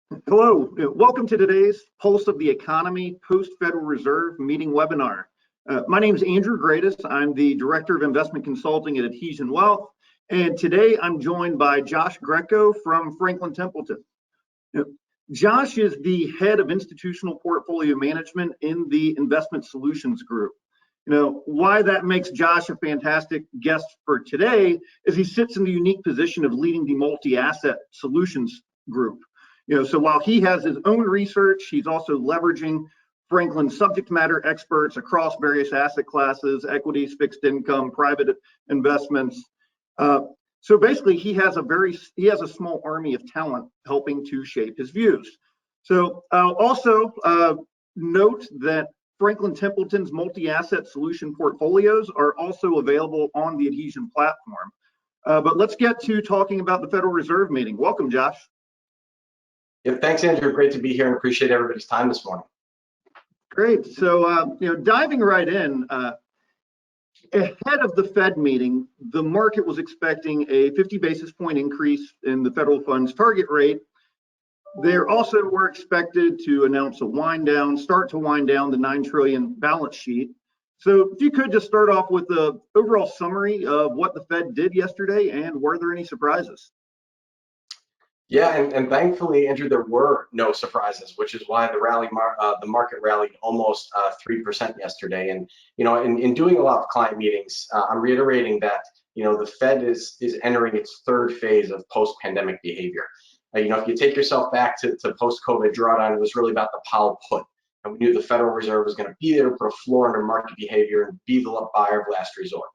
Hello, welcome to today's Pulse of the Economy Post-Federal Reserve meeting webinar. My name is Andrew Gradis. I'm the Director of Investment Consulting at Adhesion Wealth, and today I'm joined by Josh Greco from Franklin Templeton. Josh is the head of institutional portfolio management in the Investment Solutions Group. Why that makes Josh a fantastic guest for today is he sits in the unique position of leading the multi-asset solutions group. So while he has his own research, he's also leveraging Franklin's subject matter experts across various asset classes, equities, fixed income, private investments. So basically, he has a small army of talent helping to shape his views. So I'll also note that Franklin Templeton's multi-asset solution portfolios are also available on the Adhesion platform. But let's get to talking about the Federal Reserve meeting. Welcome, Josh. Yeah, thanks, Andrew. Great to be here and appreciate everybody's time this morning. Great. So, diving right in, ahead of the Fed meeting, the market was expecting a 50 basis point increase in the federal funds target rate. They also were expected to announce start to wind down the $9 trillion balance sheet. So if you could just start off with the overall summary of what the Fed did yesterday, and were there any surprises? Yeah, and thankfully, Andrew, there were no surprises, which is why the market rallied almost 3% yesterday. And in doing a lot of client meetings, I'm reiterating that the Fed is entering its third phase of post-pandemic behavior. If you take yourself back to post-COVID drawdown, it was really about the Powell put, and we knew the Federal Reserve was going to be there to put a floor under market behavior and be the buyer of last resort.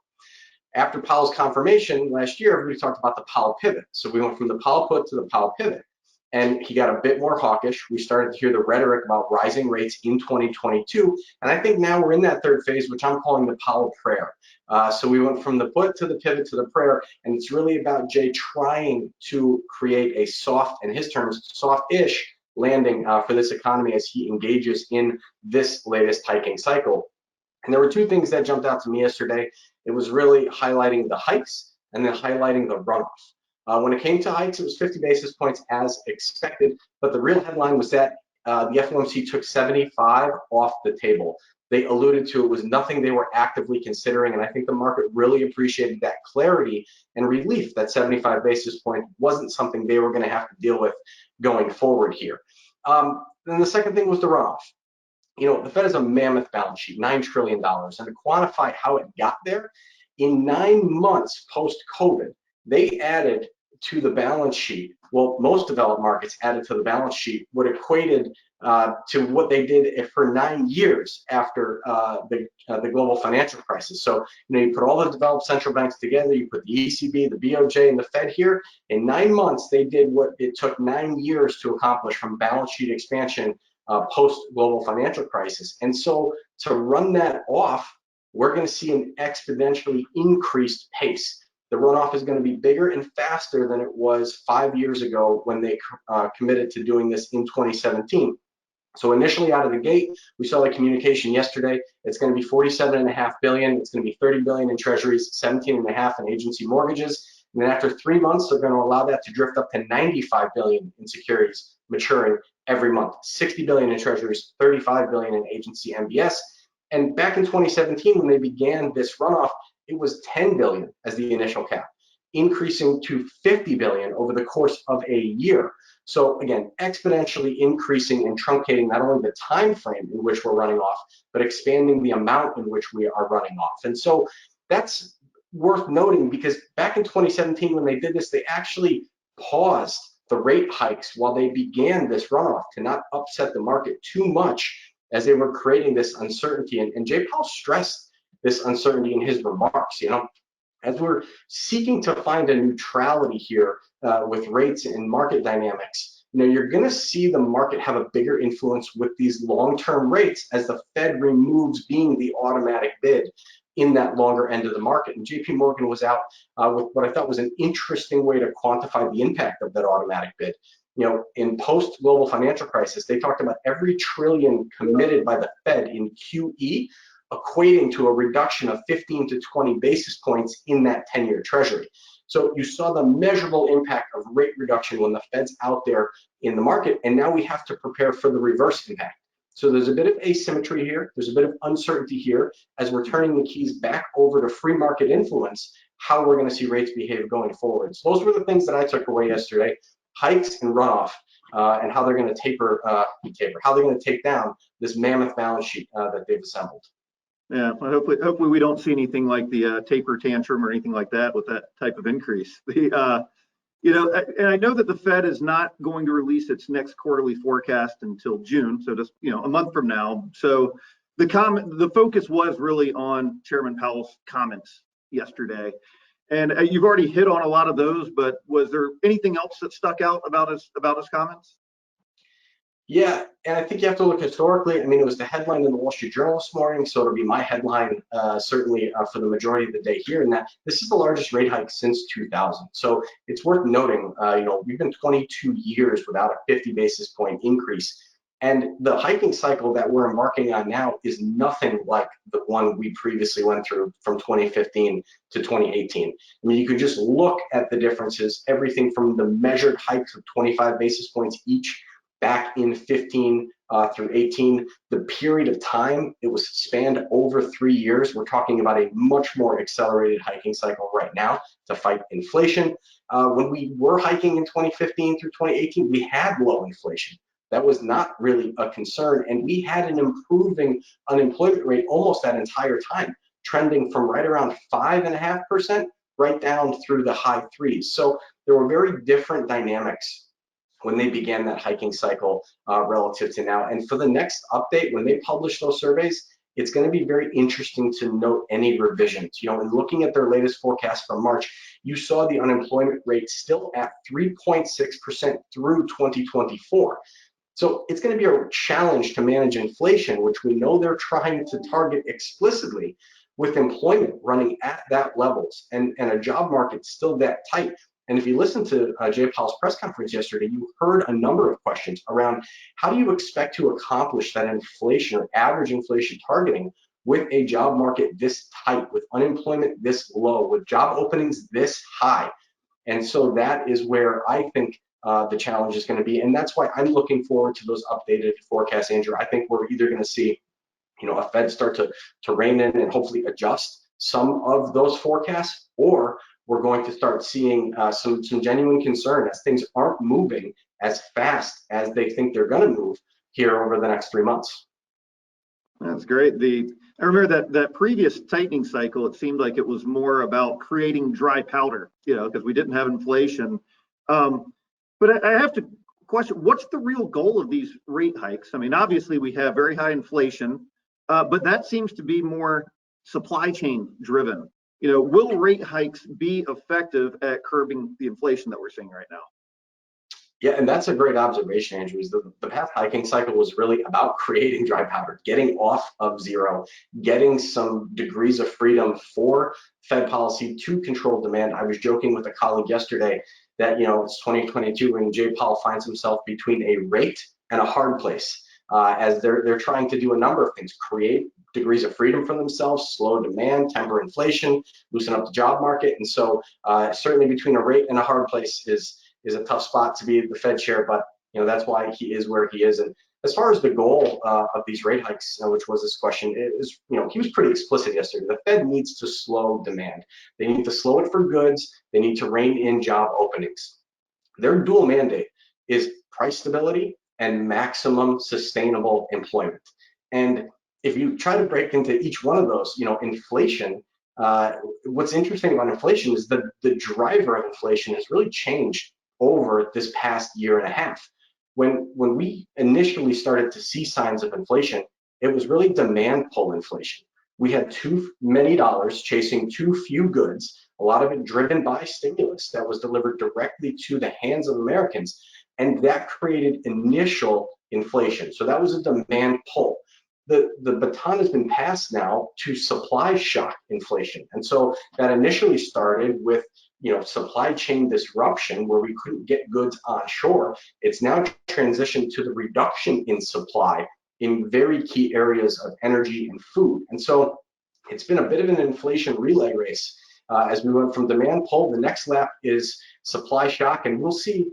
After Powell's confirmation last year, everybody talked about the Powell pivot. So we went from the Powell put to the Powell pivot, and he got a bit more hawkish. We started to hear the rhetoric about rising rates in 2022, and I think now we're in that third phase, which I'm calling the Powell prayer. So we went from the put to the pivot to the prayer, and it's really about Jay trying to create a soft, in his terms, soft-ish landing for this economy as he engages in this latest hiking cycle. And there were two things that jumped out to me yesterday. It was really highlighting the hikes and then highlighting the runoff. When it came to hikes, it was 50 basis points as expected, but the real headline was that the FOMC took 75 off the table. They alluded to it was nothing they were actively considering, and I think the market really appreciated that clarity and relief that 75 basis point wasn't something they were going to have to deal with going forward here. Then the second thing was the runoff. The Fed has a mammoth balance sheet, $9 trillion. And to quantify how it got there, in 9 months post-COVID, they added to the balance sheet, well, most developed markets added to the balance sheet what equated to what they did for 9 years after the global financial crisis. So, you put all the developed central banks together, you put the ECB, the BOJ, and the Fed here. In 9 months, they did what it took 9 years to accomplish from balance sheet expansion post-global financial crisis. And so to run that off, we're going to see an exponentially increased pace. The runoff is going to be bigger and faster than it was 5 years ago when they committed to doing this in 2017. So initially out of the gate, we saw the communication yesterday. It's going to be $47.5 billion. It's going to be $30 billion in treasuries, $17.5 in agency mortgages. And then after 3 months, they're going to allow that to drift up to $95 billion in securities maturing every month, $60 billion in treasuries, $35 billion in agency MBS. And back in 2017, when they began this runoff, it was $10 billion as the initial cap, increasing to $50 billion over the course of a year. So again, exponentially increasing and truncating not only the time frame in which we're running off, but expanding the amount in which we are running off. And so that's worth noting, because back in 2017, when they did this, they actually paused the rate hikes while they began this runoff to not upset the market too much as they were creating this uncertainty. And Jay Powell stressed this uncertainty in his remarks. As we're seeking to find a neutrality here with rates and market dynamics, you're going to see the market have a bigger influence with these long-term rates as the Fed removes being the automatic bid in that longer end of the market. And JP Morgan was out with what I thought was an interesting way to quantify the impact of that automatic bid. In post-global financial crisis, they talked about every trillion committed by the Fed in QE equating to a reduction of 15 to 20 basis points in that 10-year treasury. So you saw the measurable impact of rate reduction when the Fed's out there in the market, and now we have to prepare for the reverse impact. So there's a bit of asymmetry here. There's a bit of uncertainty here as we're turning the keys back over to free market influence, how we're going to see rates behave going forward. So those were the things that I took away yesterday: hikes and runoff, and how they're going to how they're going to take down this mammoth balance sheet that they've assembled. Yeah, well, hopefully we don't see anything like the taper tantrum or anything like that with that type of increase. And I know that the Fed is not going to release its next quarterly forecast until June, so just a month from now. So the focus was really on Chairman Powell's comments yesterday, and you've already hit on a lot of those. But was there anything else that stuck out about his comments? Yeah, and I think you have to look historically. I mean, it was the headline in the Wall Street Journal this morning, so it'll be my headline certainly for the majority of the day here. And that this is the largest rate hike since 2000. So it's worth noting, we've been 22 years without a 50 basis point increase. And the hiking cycle that we're embarking on now is nothing like the one we previously went through from 2015 to 2018. I mean, you could just look at the differences, everything from the measured hikes of 25 basis points each back in 15 through 18, the period of time, it was spanned over 3 years. We're talking about a much more accelerated hiking cycle right now to fight inflation. When we were hiking in 2015 through 2018, we had low inflation. That was not really a concern. And we had an improving unemployment rate almost that entire time, trending from right around 5.5% right down through the high threes. So there were very different dynamics when they began that hiking cycle relative to now. And for the next update, when they publish those surveys, it's going to be very interesting to note any revisions. In looking at their latest forecast from March, you saw the unemployment rate still at 3.6% through 2024. So it's going to be a challenge to manage inflation, which we know they're trying to target explicitly, with employment running at that levels and a job market still that tight. And if you listen to Jay Powell's press conference yesterday, you heard a number of questions around how do you expect to accomplish that inflation or average inflation targeting with a job market this tight, with unemployment this low, with job openings this high. And so that is where I think the challenge is going to be. And that's why I'm looking forward to those updated forecasts, Andrew. I think we're either going to see a Fed start to rein in and hopefully adjust some of those forecasts, or we're going to start seeing some genuine concern as things aren't moving as fast as they think they're going to move here over the next 3 months. That's great. I remember that previous tightening cycle, it seemed like it was more about creating dry powder, because we didn't have inflation. But I have to question, what's the real goal of these rate hikes? I mean, obviously we have very high inflation, but that seems to be more supply chain driven. Will rate hikes be effective at curbing the inflation that we're seeing right now? Yeah, and that's a great observation, Andrew. Is the past hiking cycle was really about creating dry powder, getting off of zero, getting some degrees of freedom for Fed policy to control demand. I was joking with a colleague yesterday that it's 2022 when Jay Powell finds himself between a rate and a hard place, as they're trying to do a number of things: create degrees of freedom for themselves, slow demand, temper inflation, loosen up the job market. And so certainly between a rate and a hard place is a tough spot to be the Fed chair, but that's why he is where he is. And as far as the goal of these rate hikes, which was this question, is he was pretty explicit yesterday. The Fed needs to slow demand. They need to slow it for goods. They need to rein in job openings. Their dual mandate is price stability and maximum sustainable employment. And if you try to break into each one of those, inflation, what's interesting about inflation is the driver of inflation has really changed over this past year and a half. When we initially started to see signs of inflation, it was really demand pull inflation. We had too many dollars chasing too few goods, a lot of it driven by stimulus that was delivered directly to the hands of Americans, and that created initial inflation. So that was a demand pull. The baton has been passed now to supply shock inflation. And so that initially started with supply chain disruption where we couldn't get goods onshore. It's now transitioned to the reduction in supply in very key areas of energy and food. And so it's been a bit of an inflation relay race as we went from demand pull. The next lap is supply shock, and we'll see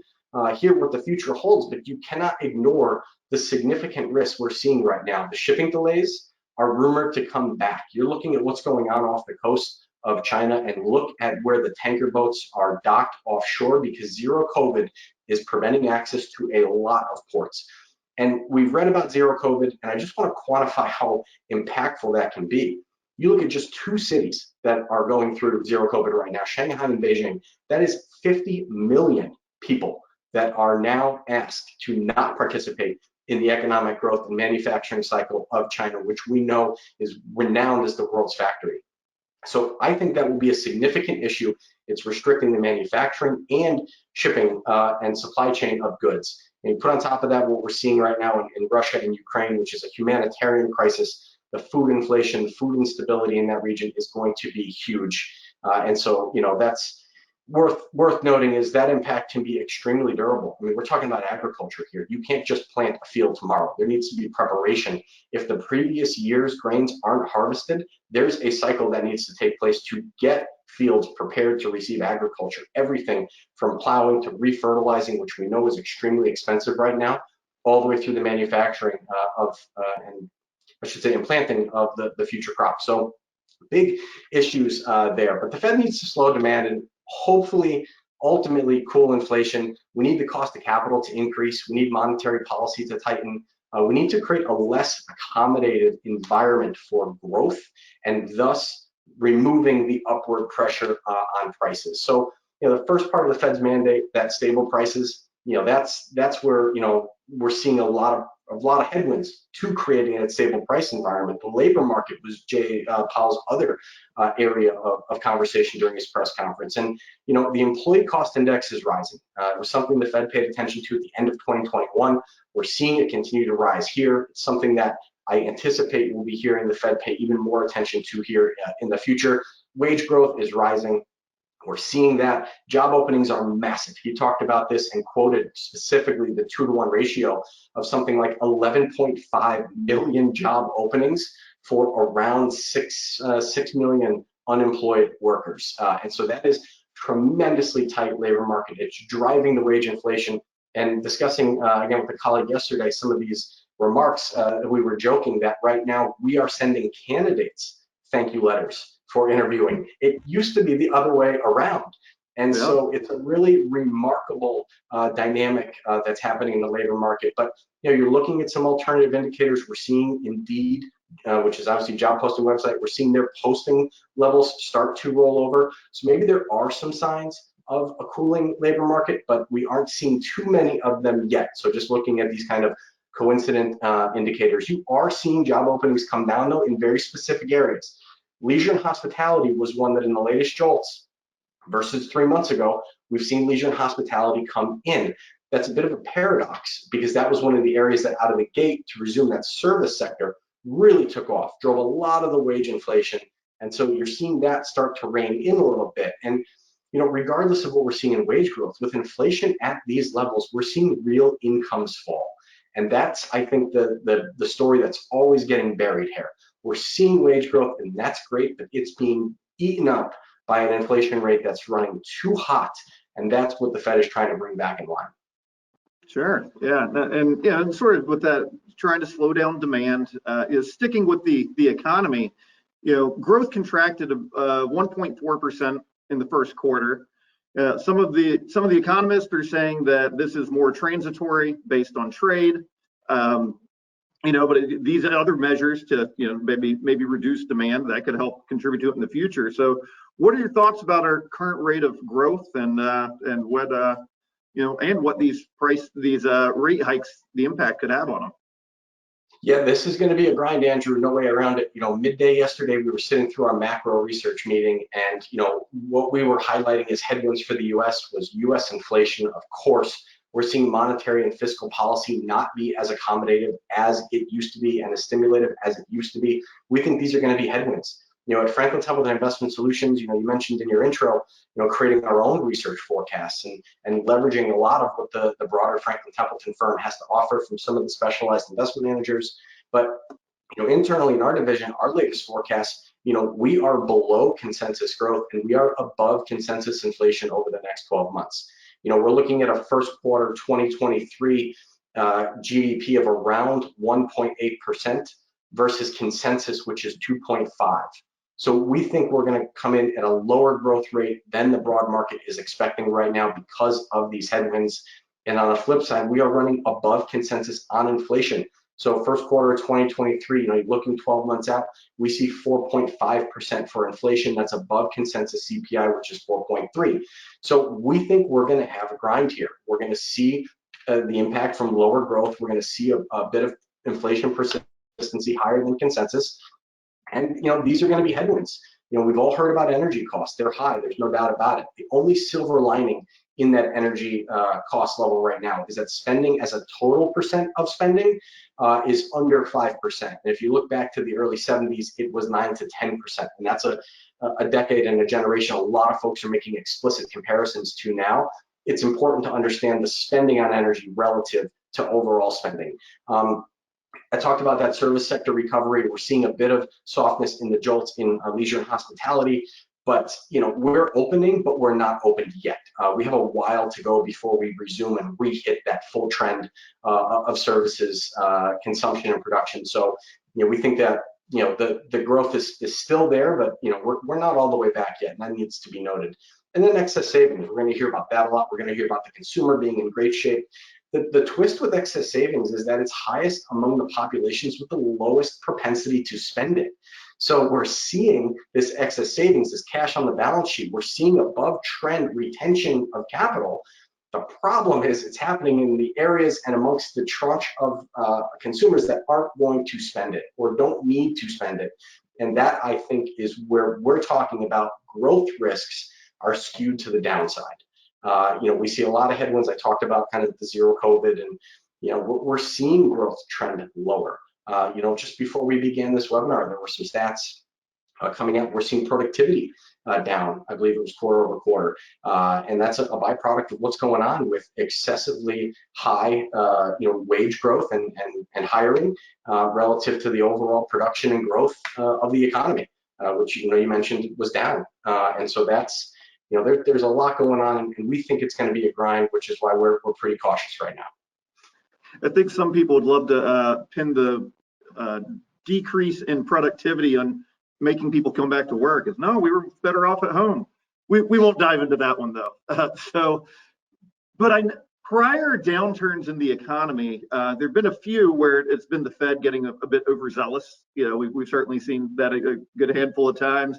here what the future holds, but you cannot ignore the significant risks we're seeing right now. The shipping delays are rumored to come back. You're looking at what's going on off the coast of China, and look at where the tanker boats are docked offshore, because zero COVID is preventing access to a lot of ports. And we've read about zero COVID, and I just want to quantify how impactful that can be. You look at just two cities that are going through zero COVID right now, Shanghai and Beijing. That is 50 million people that are now asked to not participate in the economic growth and manufacturing cycle of China, which we know is renowned as the world's factory. So I think that will be a significant issue. It's restricting the manufacturing and shipping and supply chain of goods. And you put on top of that what we're seeing right now in Russia and Ukraine, which is a humanitarian crisis. The food inflation, the food instability in that region is going to be huge. And so, that's worth noting, is that impact can be extremely durable. I mean, we're talking about agriculture here. You can't just plant a field tomorrow. There needs to be preparation. If the previous year's grains aren't harvested, there's a cycle that needs to take place to get fields prepared to receive agriculture. Everything from plowing to refertilizing, which we know is extremely expensive right now, all the way through the manufacturing and planting of the future crop. So big issues there. But the Fed needs to slow demand and hopefully ultimately cool inflation. We need the cost of capital to increase. We need monetary policy to tighten. We need to create a less accommodative environment for growth, and thus removing the upward pressure on prices. So, the first part of the Fed's mandate, that stable prices, that's where we're seeing a lot of headwinds to creating a stable price environment. The labor market was Jay Powell's other area of conversation during his press conference. And, the employee cost index is rising. It was something the Fed paid attention to at the end of 2021. We're seeing it continue to rise here. It's something that I anticipate we'll be hearing the Fed pay even more attention to here in the future. Wage growth is rising. We're seeing that. Job openings are massive. He talked about this and quoted specifically the 2-to-1 ratio of something like 11.5 million job openings for around 6 million unemployed workers. And so that is tremendously tight labor market. It's driving the wage inflation. And discussing, again, with a colleague yesterday, some of these remarks, we were joking that right now we are sending candidates thank you letters for interviewing. It used to be the other way around. And so it's a really remarkable dynamic that's happening in the labor market. But you're looking at some alternative indicators. We're seeing Indeed, which is obviously a job posting website, we're seeing their posting levels start to roll over. So maybe there are some signs of a cooling labor market, but we aren't seeing too many of them yet. So just looking at these kind of coincident indicators, you are seeing job openings come down though in very specific areas. Leisure and hospitality was one that in the latest jolts versus 3 months ago, we've seen leisure and hospitality come in. That's a bit of a paradox because that was one of the areas that out of the gate to resume that service sector really took off, drove a lot of the wage inflation. And so you're seeing that start to rein in a little bit. And regardless of what we're seeing in wage growth, with inflation at these levels, we're seeing real incomes fall. And that's, I think, the story that's always getting buried here. We're seeing wage growth, and that's great, but it's being eaten up by an inflation rate that's running too hot, and that's what the Fed is trying to bring back in line. Sure, yeah, and sort of with that, trying to slow down demand is sticking with the economy. Growth contracted 1.4% in the first quarter. Some of the economists are saying that this is more transitory based on trade. But these other measures to maybe reduce demand that could help contribute to it in the future. So, what are your thoughts about our current rate of growth and what these rate hikes, the impact could have on them? Yeah, this is going to be a grind, Andrew. No way around it. Midday yesterday, we were sitting through our macro research meeting, and what we were highlighting as headwinds for the U.S. was U.S. inflation. Of course, we're seeing monetary and fiscal policy not be as accommodative as it used to be and as stimulative as it used to be. We think these are going to be headwinds. At Franklin Templeton Investment Solutions, you mentioned in your intro, creating our own research forecasts and leveraging a lot of what the broader Franklin Templeton firm has to offer from some of the specialized investment managers. But internally in our division, our latest forecast we are below consensus growth and we are above consensus inflation over the next 12 months. We're looking at a first quarter 2023 GDP of around 1.8% versus consensus, which is 2.5. So we think we're going to come in at a lower growth rate than the broad market is expecting right now because of these headwinds. And on the flip side, we are running above consensus on inflation. So first quarter of 2023, looking 12 months out, we see 4.5% for inflation. That's above consensus CPI, which is 4.3. So we think we're going to have a grind here. We're going to see the impact from lower growth. We're going to see a bit of inflation persistency higher than consensus. And these are going to be headwinds. We've all heard about energy costs. They're high. There's no doubt about it. The only silver lining in that energy cost level right now is that spending as a total percent of spending is under 5%. And if you look back to the early 70s, it was 9 to 10%. And that's a decade and a generation a lot of folks are making explicit comparisons to now. It's important to understand the spending on energy relative to overall spending. I talked about that service sector recovery. We're seeing a bit of softness in the jolts in leisure and hospitality, but we're opening, but we're not opened yet. We have a while to go before we resume and re-hit that full trend of services consumption and production. So we think that the growth is still there, but we're not all the way back yet, and that needs to be noted. And then excess savings, we're going to hear about that a lot. We're going to hear about the consumer being in great shape. The twist with excess savings is that it's highest among the populations with the lowest propensity to spend it. So we're seeing this excess savings, this cash on the balance sheet. We're seeing above trend retention of capital. The problem is it's happening in the areas and amongst the tranche of consumers that aren't going to spend it or don't need to spend it. And that, I think, is where we're talking about growth risks are skewed to the downside. We see a lot of headwinds. I talked about kind of the zero COVID, and we're seeing growth trend lower. Just before we began this webinar, there were some stats coming out. We're seeing productivity down. I believe it was quarter over quarter, and that's a byproduct of what's going on with excessively high, wage growth and hiring relative to the overall production and growth of the economy, which you mentioned was down, and so that's. There's a lot going on, and we think it's going to be a grind, which is why we're pretty cautious right now. I think some people would love to pin the decrease in productivity on making people come back to work. It's no, we were better off at home. We won't dive into that one though. Prior downturns in the economy, there've been a few where it's been the Fed getting a bit overzealous. We've certainly seen that a good handful of times.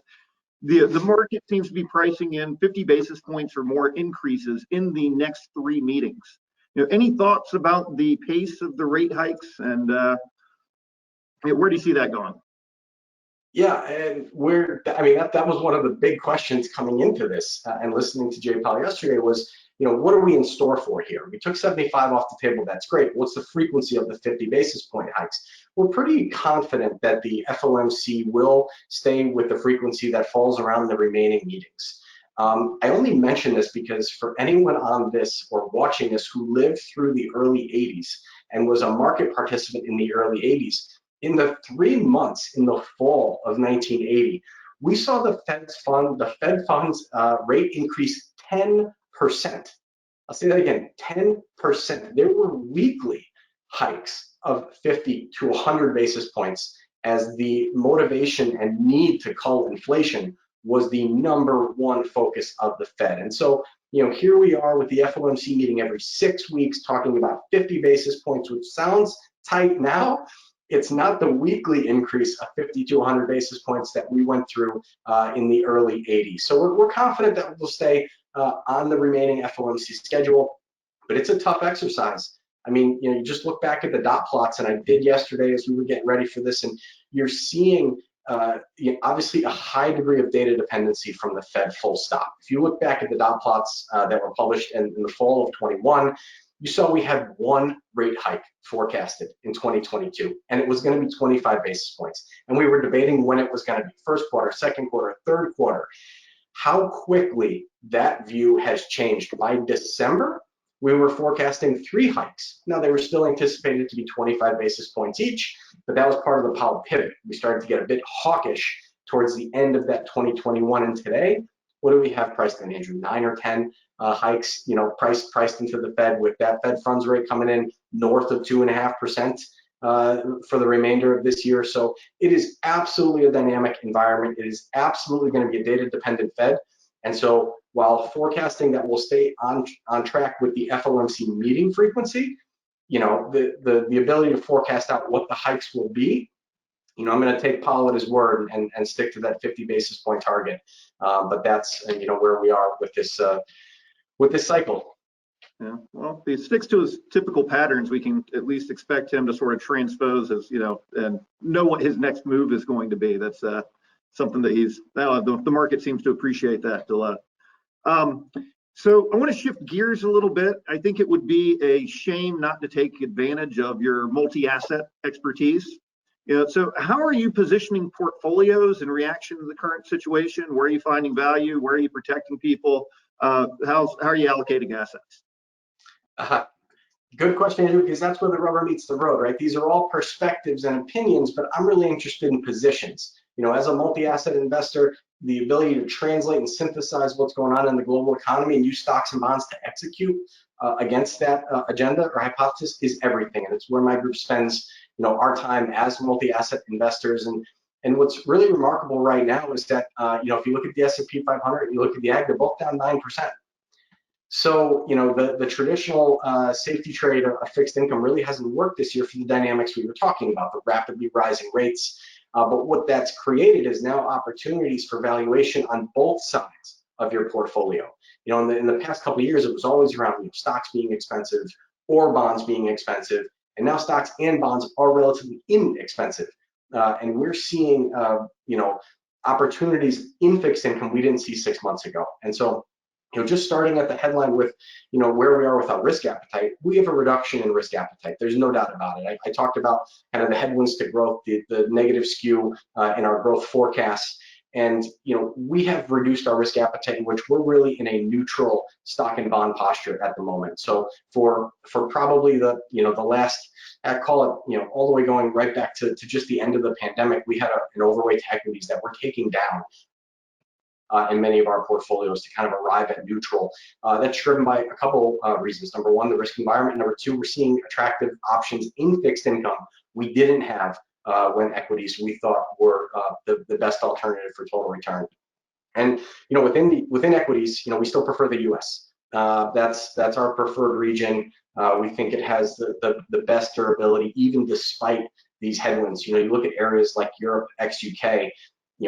The market seems to be pricing in 50 basis points or more increases in the next 3 meetings. Any thoughts about the pace of the rate hikes, and where do you see that going? Yeah, and that was one of the big questions coming into this, and listening to Jay Powell yesterday was, what are we in store for here? We took 75 off the table. That's great. What's the frequency of the 50 basis point hikes? We're pretty confident that the FOMC will stay with the frequency that falls around the remaining meetings. I only mention this because for anyone on this or watching this who lived through the early 80s and was a market participant in the early 80s, in the 3 months in the fall of 1980, we saw the Fed funds rate increase 10%. I'll say that again, 10%. There were weekly hikes of 50 to 100 basis points as the motivation and need to cull inflation was the #1 focus of the Fed. And so, here we are with the FOMC meeting every 6 weeks talking about 50 basis points, which sounds tight now. It's not the weekly increase of 50 to 100 basis points that we went through in the early 80s. So we're confident that we'll stay on the remaining FOMC schedule, but it's a tough exercise. You just look back at the dot plots, and I did yesterday as we were getting ready for this, and you're seeing obviously a high degree of data dependency from the Fed, full stop. If you look back at the dot plots that were published in the fall of 21, you saw we had 1 rate hike forecasted in 2022, and it was going to be 25 basis points. And we were debating when it was going to be first quarter, second quarter, third quarter. How quickly that view has changed. By December, we were forecasting 3 hikes. Now, they were still anticipated to be 25 basis points each, but that was part of the Powell pivot. We started to get a bit hawkish towards the end of that 2021 and today, what do we have priced in, Andrew? 9 or 10 hikes, priced into the Fed, with that Fed funds rate coming in north of 2.5% for the remainder of this year. So it is absolutely a dynamic environment. It is absolutely going to be a data-dependent Fed. And so while forecasting that we'll stay on track with the FOMC meeting frequency, the ability to forecast out what the hikes will be, I'm going to take Powell at his word and stick to that 50 basis point target. But that's where we are with this cycle. Yeah, well, if he sticks to his typical patterns, we can at least expect him to sort of transpose and know what his next move is going to be. That's something that the market seems to appreciate that a lot. So I want to shift gears a little bit. I think it would be a shame not to take advantage of your multi-asset expertise. So how are you positioning portfolios in reaction to the current situation? Where are you finding value? Where are you protecting people? How are you allocating assets? Good question, Andrew, because that's where the rubber meets the road, right? These are all perspectives and opinions, but I'm really interested in positions. As a multi-asset investor, the ability to translate and synthesize what's going on in the global economy and use stocks and bonds to execute against that agenda or hypothesis is everything. And it's where my group spends, our time as multi-asset investors. And what's really remarkable right now is that, if you look at the S&P 500, you look at the Ag, they're both down 9%. So, the traditional safety trade of fixed income really hasn't worked this year for the dynamics we were talking about, the rapidly rising rates. But what that's created is now opportunities for valuation on both sides of your portfolio. In the past couple of years, it was always around stocks being expensive or bonds being expensive. And now stocks and bonds are relatively inexpensive. And we're seeing, opportunities in fixed income we didn't see 6 months ago. And so, just starting at the headline with, where we are with our risk appetite, we have a reduction in risk appetite. There's no doubt about it. I talked about kind of the headwinds to growth, the negative skew in our growth forecasts. And, we have reduced our risk appetite, in which we're really in a neutral stock and bond posture at the moment. So for probably the last, I call it, all the way going right back to just the end of the pandemic, we had an overweight to equities that we're taking down in many of our portfolios to kind of arrive at neutral. That's driven by a couple reasons. Number one, the risk environment. Number two, we're seeing attractive options in fixed income we didn't have when equities we thought were the best alternative for total return. And within equities, we still prefer the U.S. That's our preferred region. We think it has the best durability, even despite these headwinds. You look at areas like Europe, ex-UK.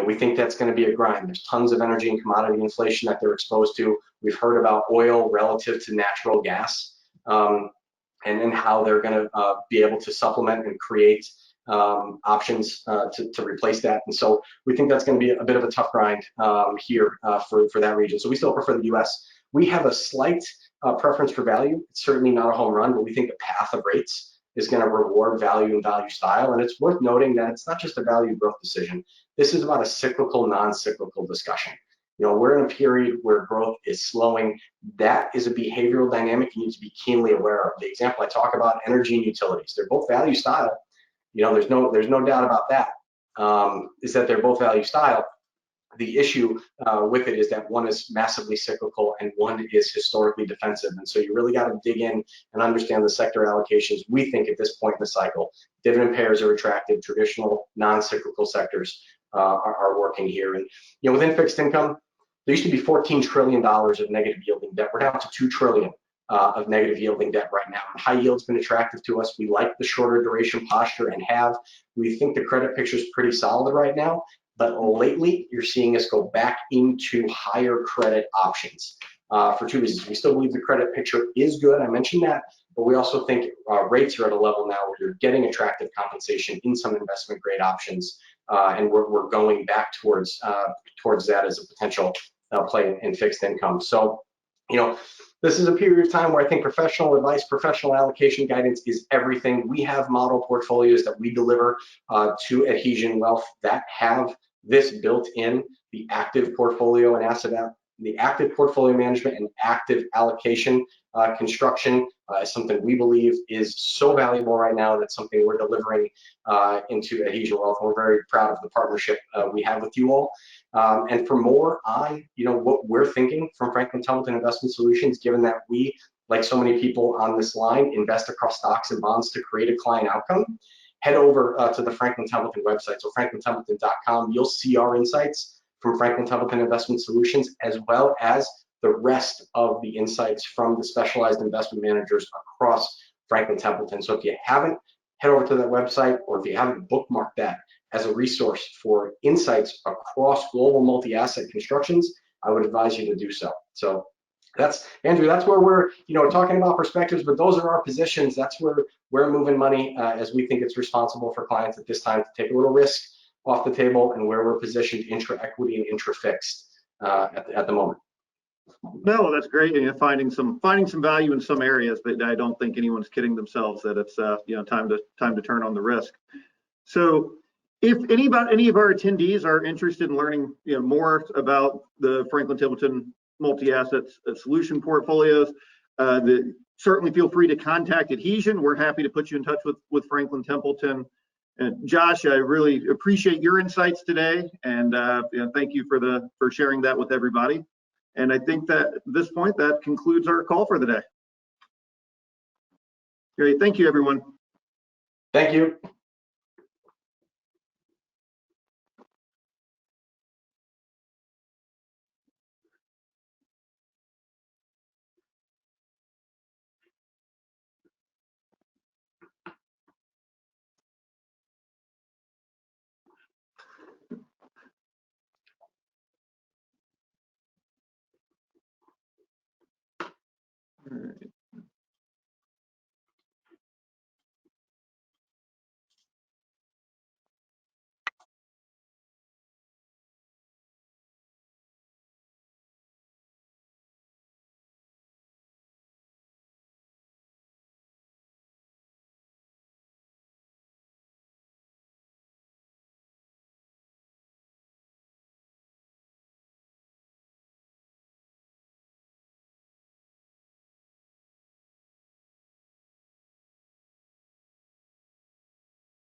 We think that's going to be a grind. There's tons of energy and commodity inflation that they're exposed to. We've heard about oil relative to natural gas, and how they're going to be able to supplement and create options to replace that. And so we think that's going to be a bit of a tough grind here for that region. So we still prefer the U.S. We have a slight preference for value. It's certainly not a home run, but we think the path of rates is going to reward value and value style. And it's worth noting that it's not just a value growth decision. This is about a cyclical, non-cyclical discussion. We're in a period where growth is slowing. That is a behavioral dynamic you need to be keenly aware of. The example I talk about, energy and utilities, they're both value style. There's no doubt about that. Is that they're both value style. The issue with it is that one is massively cyclical and one is historically defensive. And so you really got to dig in and understand the sector allocations. We think at this point in the cycle, dividend payers are attractive, traditional non-cyclical sectors are working here. And within fixed income, there used to be $14 trillion of negative yielding debt. We're down to $2 trillion of negative yielding debt right now. High yield's been attractive to us. We like the shorter duration posture and we think the credit picture is pretty solid right now. But lately, you're seeing us go back into higher credit options for two reasons. We still believe the credit picture is good. I mentioned that, but we also think rates are at a level now where you're getting attractive compensation in some investment grade options, and we're going back towards that as a potential play in fixed income. So, this is a period of time where I think professional advice, professional allocation guidance is everything. We have model portfolios that we deliver to Adhesion Wealth that have this built in, the active portfolio and asset the active portfolio management and active allocation construction is something we believe is so valuable right now. That's something we're delivering into Adhesion Wealth. We're very proud of the partnership we have with you all. And for more on, what we're thinking from Franklin Templeton Investment Solutions, given that we, like so many people on this line, invest across stocks and bonds to create a client outcome, head over to the Franklin Templeton website. So franklintempleton.com, you'll see our insights from Franklin Templeton Investment Solutions, as well as the rest of the insights from the specialized investment managers across Franklin Templeton. So if you haven't, head over to that website, or if you haven't bookmarked that as a resource for insights across global multi-asset constructions, I would advise you to do so. So that's, Andrew, that's where we're, talking about perspectives, but those are our positions. That's where we're moving money as we think it's responsible for clients at this time to take a little risk off the table, and where we're positioned intra-equity and intra-fixed at the moment. No, that's great. And finding some value in some areas, but I don't think anyone's kidding themselves that it's time to turn on the risk. So if any of our attendees are interested in learning more about the Franklin Templeton multi-asset solution portfolios, certainly feel free to contact Adhesion. We're happy to put you in touch with Franklin Templeton. And Josh, I really appreciate your insights today, and thank you for sharing that with everybody. And I think that at this point, that concludes our call for the day. Great, thank you, everyone. Thank you.